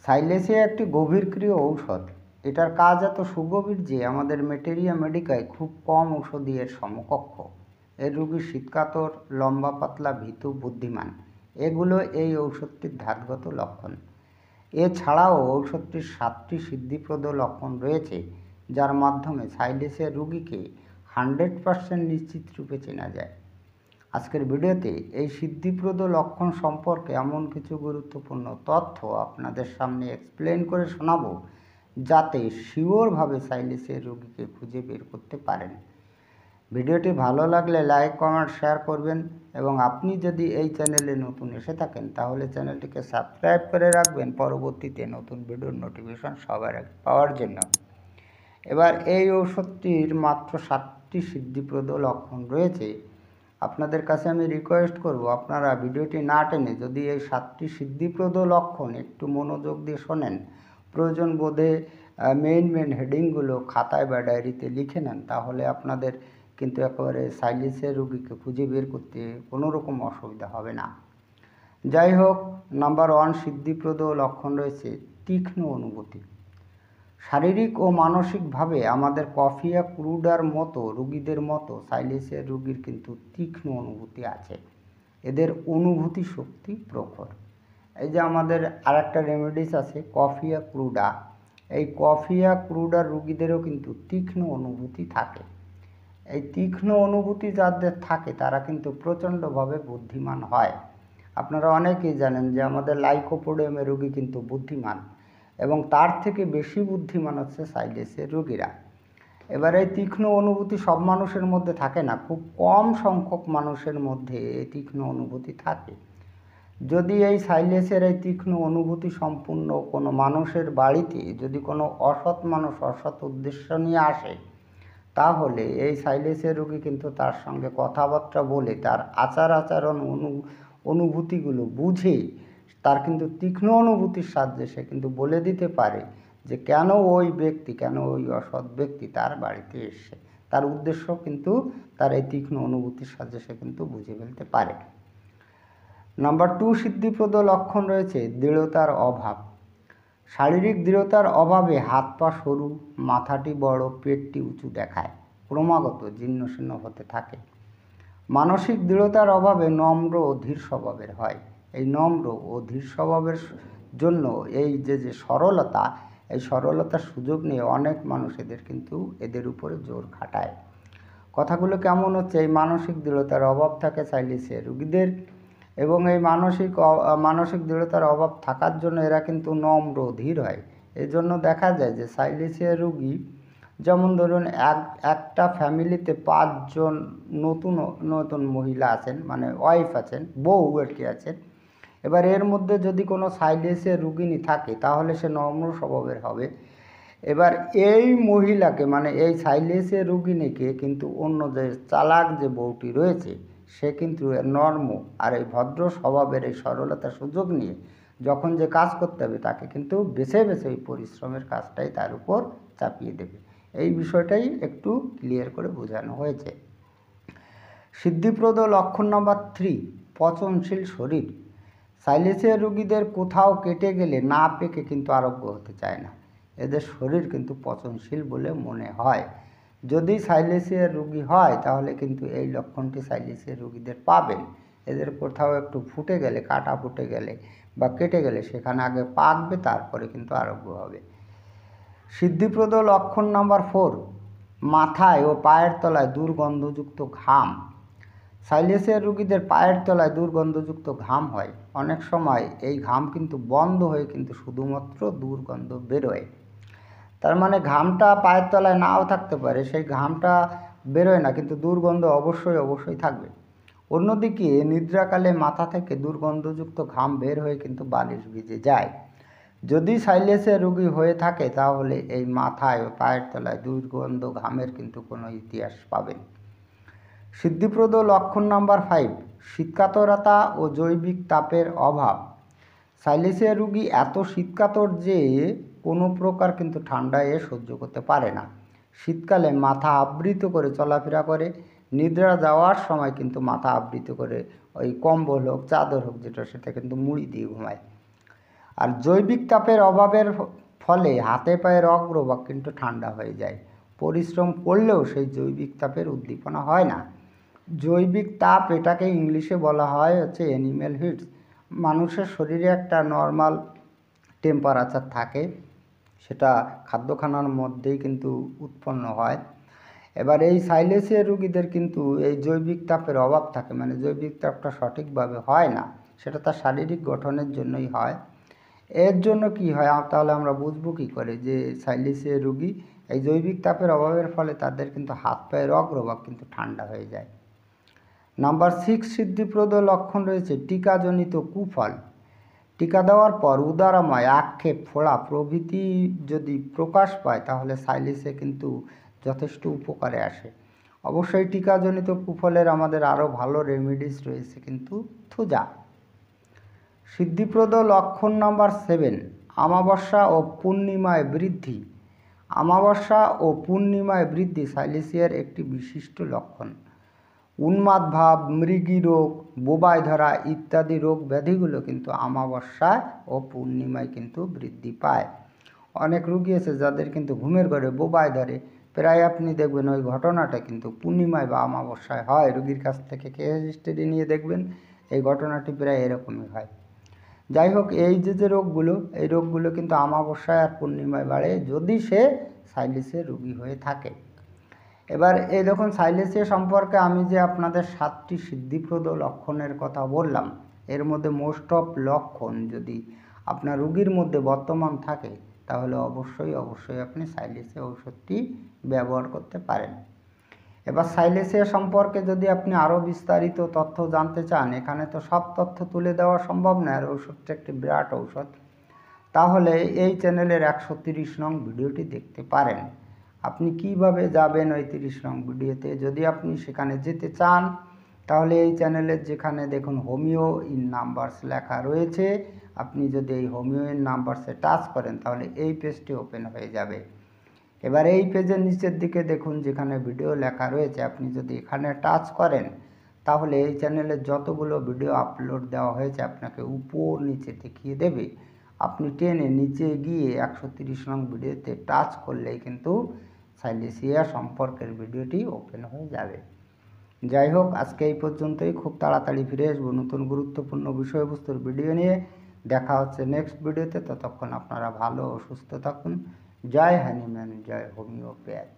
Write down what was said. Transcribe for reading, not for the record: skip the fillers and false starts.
সাইলেসিয়া একটি গভীরক্রিয় ঔষধ। এটার কাজ এত সুগভীর যে আমাদের মেটেরিয়া মেডিকায় খুব কম ঔষধই এর সমকক্ষ। এর রোগী শীতকাতর, লম্বা পাতলা, ভীতু, বুদ্ধিমান, এগুলো এই ঔষধটির ধাতগত লক্ষণ। এছাড়াও ঔষধটির 7টি সিদ্ধিপ্রদ লক্ষণ রয়েছে, যার মাধ্যমে সাইলেসিয়া রোগীকে 100% নিশ্চিত রূপে চেনা যায়। আজকের ভিডিওতে এই সিদ্ধিপ্রদ লক্ষণ সম্পর্কে এমন কিছু গুরুত্বপূর্ণ তথ্য আপনাদের সামনে এক্সপ্লেন করে শোনাবো, যাতে শিওরভাবে সাইলেসিয়া রোগীকে খুঁজে বের করতে পারেন। ভিডিওটি ভালো লাগলে লাইক, কমেন্ট, শেয়ার করবেন এবং আপনি যদি এই চ্যানেলে নতুন এসে থাকেন তাহলে চ্যানেলটিকে সাবস্ক্রাইব করে রাখবেন পরবর্তীতে নতুন ভিডিওর নোটিফিকেশন সবার আগে পাওয়ার জন্য। এবার এই ঔষধটির মাত্র 7টি সিদ্ধিপ্রদ লক্ষণ রয়েছে। আপনাদের কাছে আমি রিকোয়েস্ট করব, আপনারা ভিডিওটি না টেনে যদি এই 7টি সিদ্ধিপ্রদ লক্ষণ একটু মনোযোগ দিয়ে শোনেন, প্রয়োজন বোধে মেইন হেডিংগুলো খাতায় বা ডায়েরিতে লিখে নেন, তাহলে আপনাদের কিন্তু একেবারে সাইলেসিয়া রোগীকে খুঁজে বের করতে কোনো রকম অসুবিধা হবে না। যাই হোক, নাম্বার 1 সিদ্ধিপ্রদ লক্ষণ রয়েছে তীক্ষ্ণ অনুভূতি। শারীরিক ও মানসিকভাবে আমাদের কফিয়া ক্রুডার মতো রোগীদের মতো সাইলেসিয়া রোগীর কিন্তু তীক্ষ্ণ অনুভূতি আছে। এদের অনুভূতি শক্তি প্রখর। এই যে আমাদের আরেকটা রেমেডিস আছে কফিয়া ক্রুডা, এই কফিয়া ক্রুডার রোগীদেরও কিন্তু তীক্ষ্ণ অনুভূতি থাকে। এই তীক্ষ্ণ অনুভূতি যাদের থাকে তারা কিন্তু প্রচণ্ডভাবে বুদ্ধিমান হয়। আপনারা অনেকেই জানেন যে আমাদের লাইকোপোডিয়ামের রোগী কিন্তু বুদ্ধিমান, এবং তার থেকে বেশি বুদ্ধিমান হচ্ছে সাইলেসিয়া রোগীরা। এবার এই তীক্ষ্ণ অনুভূতি সব মানুষের মধ্যে থাকে না, খুব কম সংখ্যক মানুষের মধ্যে এই তীক্ষ্ণ অনুভূতি থাকে। যদি এই সাইলেসিয়ার এই তীক্ষ্ণ অনুভূতি সম্পূর্ণ কোনো মানুষের বাড়িতে যদি কোনো অসৎ মানুষ অসৎ উদ্দেশ্য নিয়ে আসে, তাহলে এই সাইলেসিয়া রোগী কিন্তু তার সঙ্গে কথাবার্তা বলে তার আচরণ অনুভূতিগুলো বুঝে তার কিন্তু তীক্ষ্ণ অনুভূতির সাহায্যে সে কিন্তু বলে দিতে পারে যে কেন ওই অসৎ ব্যক্তি তার বাড়িতে এসছে। তার উদ্দেশ্য কিন্তু তার এই তীক্ষ্ণ অনুভূতির সাহায্যে সে কিন্তু বুঝে ফেলতে পারে। নাম্বার 2 সিদ্ধিপ্রদ লক্ষণ রয়েছে দৃঢ়তার অভাব। শারীরিক দৃঢ়তার অভাবে হাত পা সরু, মাথাটি বড়, পেটটি উঁচু দেখায়, ক্রমাগত জীর্ণশীর্ণ হতে থাকে। মানসিক দৃঢ়তার অভাবে নম্র ও ধীর স্বভাবের হয়। এই নম্র ও ধীর স্বভাবের জন্য এই যে সরলতা, এই সরলতার সুযোগ নিয়ে অনেক মানুষ এদের উপরে জোর খাটায়। কথাগুলো কেমন হচ্ছে, এই মানসিক দৃঢ়তার অভাব থাকে সাইলেসিয়া রোগীদের, এবং এই মানসিক দৃঢ়তার অভাব থাকার জন্য এরা কিন্তু নম্র ধীর হয়। এজন্য দেখা যায় যে সাইলেসিয়া রোগী, যেমন ধরুন একটা ফ্যামিলিতে 5 জন নতুন মহিলা আছেন, মানে ওয়াইফ আছেন, বউ আর কি আছেন। এবার এর মধ্যে যদি কোনো সাইলেসিয়া রোগিনী থাকে তাহলে সে নম্র স্বভাবের হবে। এবার এই মহিলাকে, মানে এই সাইলেসিয়া রোগিনীকে কিন্তু অন্য যে চালাক যে বউটি রয়েছে সে কিন্তু নর্ম আর এই ভদ্র স্বভাবের এই সরলতার সুযোগ নিয়ে যখন যে কাজ করতে হবে তাকে কিন্তু বেছে বেছে ওই পরিশ্রমের কাজটাই তার উপর চাপিয়ে দেবে। এই বিষয়টাই একটু ক্লিয়ার করে বোঝানো হয়েছে। সিদ্ধিপ্রদ লক্ষণ নাম্বার 3 পচনশীল শরীর। সাইলেসিয়া রোগীদের কোথাও কেটে গেলে না পেকে কিন্তু আরোগ্য হতে চায় না। এদের শরীর কিন্তু পচনশীল বলে মনে হয়। যদি সাইলেসিয়া রোগী হয় তাহলে কিন্তু এই লক্ষণটি সাইলেসিয়া রোগীদের পাবেন। এদের কোথাও একটু ফুটে গেলে, কাটা ফুটে গেলে বা কেটে গেলে সেখানে আগে পাকবে, তারপরে কিন্তু আরোগ্য হবে। সিদ্ধিপ্রদ লক্ষণ নাম্বার 4 মাথায় ও পায়ের তলায় দুর্গন্ধযুক্ত ঘাম। সাইলেসিয়া রোগীদের পায়ের তলায় দুর্গন্ধযুক্ত ঘাম হয়। অনেক সময় এই ঘাম কিন্তু বন্ধ হয়ে কিন্তু শুধুমাত্র দুর্গন্ধ বেরোয়। তার মানে ঘামটা পায়ের তলায় নাও থাকতে পারে, সেই ঘামটা বেরোয় না, কিন্তু দুর্গন্ধ অবশ্যই থাকবে। অন্যদিকে নিদ্রাকালে মাথা থেকে দুর্গন্ধযুক্ত ঘাম বের হয়ে কিন্তু বালিশ ভিজে যায়। যদি সাইলেসিয়া রোগী হয়ে থাকে তাহলে এই মাথায় ও পায়ের তলায় দুর্গন্ধ ঘামের কিন্তু কোনো ইতিহাস পাবেন। সিদ্ধিপ্রদ লক্ষণ নাম্বার 5 শীতকাতরতা ও জৈবিক তাপের অভাব। সাইলেসিয়া রোগী এত শীতকাতর যে কোনো প্রকার কিন্তু ঠান্ডায় সহ্য করতে পারে না। শীতকালে মাথা আবৃত করে চলাফেরা করে, নিদ্রা যাওয়ার সময় কিন্তু মাথা আবৃত করে ওই কম্বল হোক চাদর হোক যেটা, সেটা কিন্তু মুড়ি দিয়ে ঘুমায়। আর জৈবিক তাপের অভাবের ফলে হাতে পায়ে রগপ্রবাহ কিন্তু ঠান্ডা হয়ে যায়। পরিশ্রম করলেও সেই জৈবিক তাপের উদ্দীপনা হয় না। জৈবিক তাপ এটাকে ইংলিশে বলা হয় হচ্ছে অ্যানিম্যাল হিটস। মানুষের শরীরে একটা নর্মাল টেম্পারেচার থাকে, সেটা খাদ্যখানার মধ্যেই কিন্তু উৎপন্ন হয়। এবার এই সাইলেসিয়া রোগীদের কিন্তু এই জৈবিক তাপের অভাব থাকে, মানে জৈবিক তাপটা সঠিকভাবে হয় না, সেটা তার শারীরিক গঠনের জন্যই হয়। এর জন্য কি হয় তাহলে আমরা বুঝবো কী করে যে সাইলেসিয়া রোগী এই জৈবিক তাপের অভাবের ফলে তাদের কিন্তু হাত পায়ের রগপ্রবাহ কিন্তু ঠান্ডা হয়ে যায়। নাম্বার 6 সিদ্ধিপ্রদ লক্ষণ রয়েছে টিকাজনিত কুফল। টিকা দেওয়ার পর উদারময় আক্ষেপ, ফোড়া প্রভৃতি যদি প্রকাশ পায় তাহলে সাইলেসে কিন্তু যথেষ্ট উপকারে আসে। অবশ্যই টিকাজনিত কুফলের আমাদের আরও ভালো রেমেডিস রয়েছে, কিন্তু থুজা। সিদ্ধিপ্রদ লক্ষণ নাম্বার 7 অমাবস্যা ও পূর্ণিমায় বৃদ্ধি। অমাবস্যা ও পূর্ণিমায় বৃদ্ধি সাইলেসিয়ার একটি বিশিষ্ট লক্ষণ। উন্মাদ ভাব, মৃগী রোগ, বোবায় ধরা ইত্যাদি রোগ ব্যাধিগুলো কিন্তু অমাবস্যা ও পূর্ণিমায় কিন্তু বৃদ্ধি পায়। অনেক রোগী আছে যাদের কিন্তু ঘুমের ঘরে বোবায় ধরে, প্রায় আপনি দেখবেন ওই ঘটনাটা কিন্তু পূর্ণিমায় বা অমাবস্যায় হয়। রোগীর কাছ থেকে কেস হিস্ট্রি নিয়ে দেখবেন এই ঘটনাটি প্রায় এরকমই হয়। যাই হোক, এই যে রোগগুলো, এই রোগগুলো কিন্তু অমাবস্যায় আর পূর্ণিমায় বাড়ে যদি সে সাইলেসিয়া রোগী হয়ে থাকে। এবার এই দেখুন, সাইলেসিয়া সম্পর্কে আমি যে আপনাদের 7টি সিদ্ধিপ্রদ লক্ষণের কথা বললাম, এর মধ্যে মোস্ট অফ লক্ষণ যদি আপনার রোগীর মধ্যে বর্তমান থাকে তাহলে অবশ্যই আপনি সাইলেসিয়া ঔষধটি ব্যবহার করতে পারেন। এবার সাইলেসিয়া সম্পর্কে যদি আপনি আরও বিস্তারিত তথ্য জানতে চান, এখানে তো সব তথ্য তুলে দেওয়া সম্ভব নয়, আর ঔষধটা একটি বিরাট ঔষধ, তাহলে এই চ্যানেলের 130 নং ভিডিওটি দেখতে পারেন। আপনি কিভাবে যাবেন ওই 30 নং ভিডিওতে, যদি আপনি সেখানে যেতে চান তাহলে এই চ্যানেলের যেখানে দেখুন হোমিও ইন নাম্বারস লেখা রয়েছে, আপনি যদি এই হোমিও ইন নাম্বারসে টাচ করেন তাহলে এই পেজটি ওপেন হয়ে যাবে। এবার এই পেজের নিচের দিকে দেখুন যেখানে ভিডিও লেখা রয়েছে, আপনি যদি এখানে টাচ করেন তাহলে এই চ্যানেলের যতগুলো ভিডিও আপলোড দেওয়া হয়েছে আপনাকে উপর নিচে দেখিয়ে দেবে। আপনি টেনে নিচে গিয়ে 130 নং ভিডিওতে টাচ করলেই কিন্তু সাইলেসিয়া সম্পর্কের ভিডিওটি ওপেন হয়ে যাবে। যাই হোক, আজকে এই পর্যন্তই। খুব তাড়াতাড়ি ফিরে আসবো নতুন গুরুত্বপূর্ণ বিষয়বস্তুর ভিডিও নিয়ে। দেখা হচ্ছে নেক্সট ভিডিওতে। ততক্ষণ আপনারা ভালো ও সুস্থ থাকুন। জয় হ্যানিম্যান, জয় হোমিওপ্যাথ।